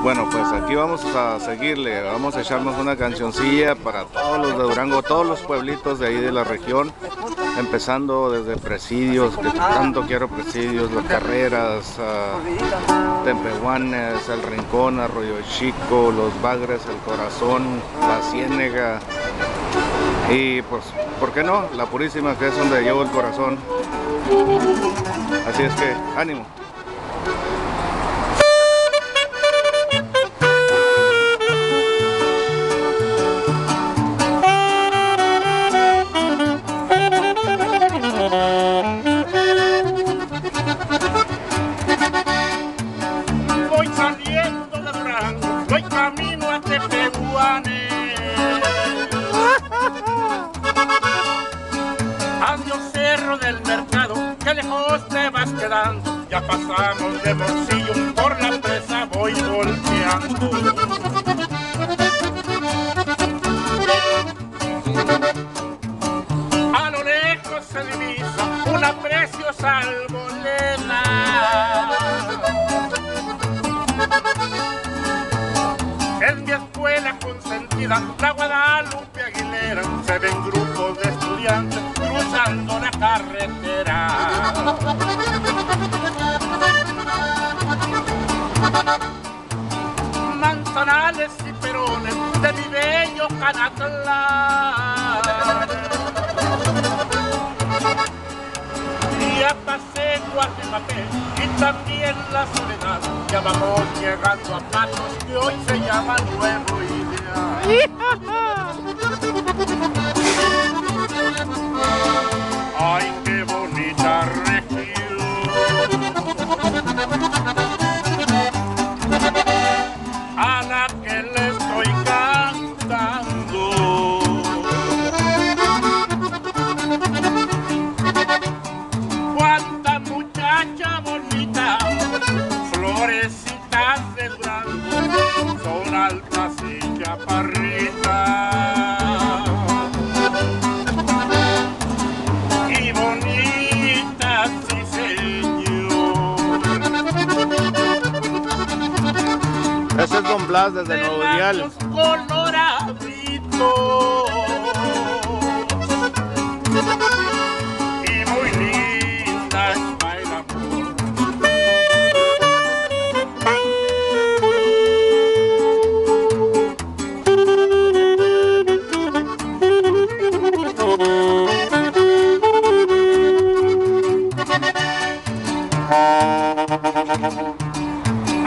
Bueno, pues aquí vamos a seguirle, vamos a echarnos una cancioncilla para todos los de Durango, todos los pueblitos de ahí de la región, empezando desde Presidios, que tanto quiero Presidios, Las Carreras, Tempehuanes, El Rincón, Arroyo Chico, Los Bagres, El Corazón, La Ciénega y pues, ¿por qué no? La Purísima, que es donde llevo el corazón. Así es que, ánimo. Voy saliendo de Durango, voy camino a Tepehuanes. Adiós Cerro del Mercado, que lejos te vas quedando. Ya pasamos de Morcillo, por la presa voy volteando. A lo lejos se divisa una preciosa arboleda. En mi escuela consentida, la Guadalupe Aguilera, se ven grupos de estudiantes cruzando la carretera. Manzanales y perones de mi bello Canatlán. Ya pasé Guatemala y también la Soledad. Ya vamos llegando a Patos, que hoy se llama Nuevo Ideal. Ay, qué bonita región, a la que le estoy cantando. Cuánta muchacha bonita, florecitas de Durango, son altas y chaparritas. Y bonitas, sí señor. Ese es Don Blas desde Nuevo Ideal. Coloraditos. Y muy lindas para el amor.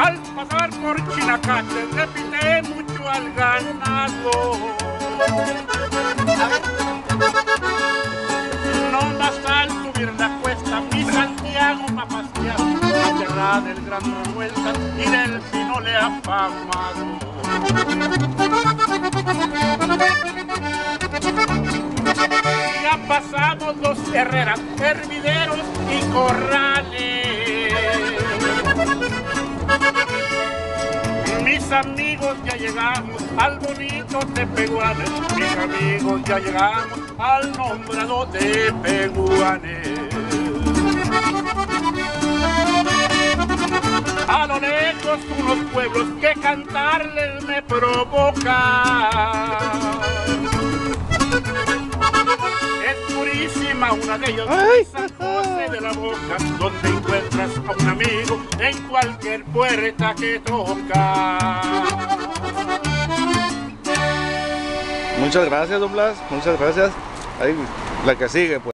Al pasar por Chinacate repite mucho al ganado. No más al subir la cuesta, mi Santiago va a pasear, la tierra del gran revuelta y del pino le afamado. Ya pasamos los herreras, hervideros y corrales. Mis amigos, ya llegamos al bonito Tepehuanes. Mis amigos, ya llegamos al nombrado Tepehuanes. A lo lejos unos pueblos que cantarles me provoca. Es Purísima una de ellos, San José de la Boca, donde encuentras a un amigo en cualquier puerta que toca. Muchas gracias, Don Blas, muchas gracias. Ahí, la que sigue, pues.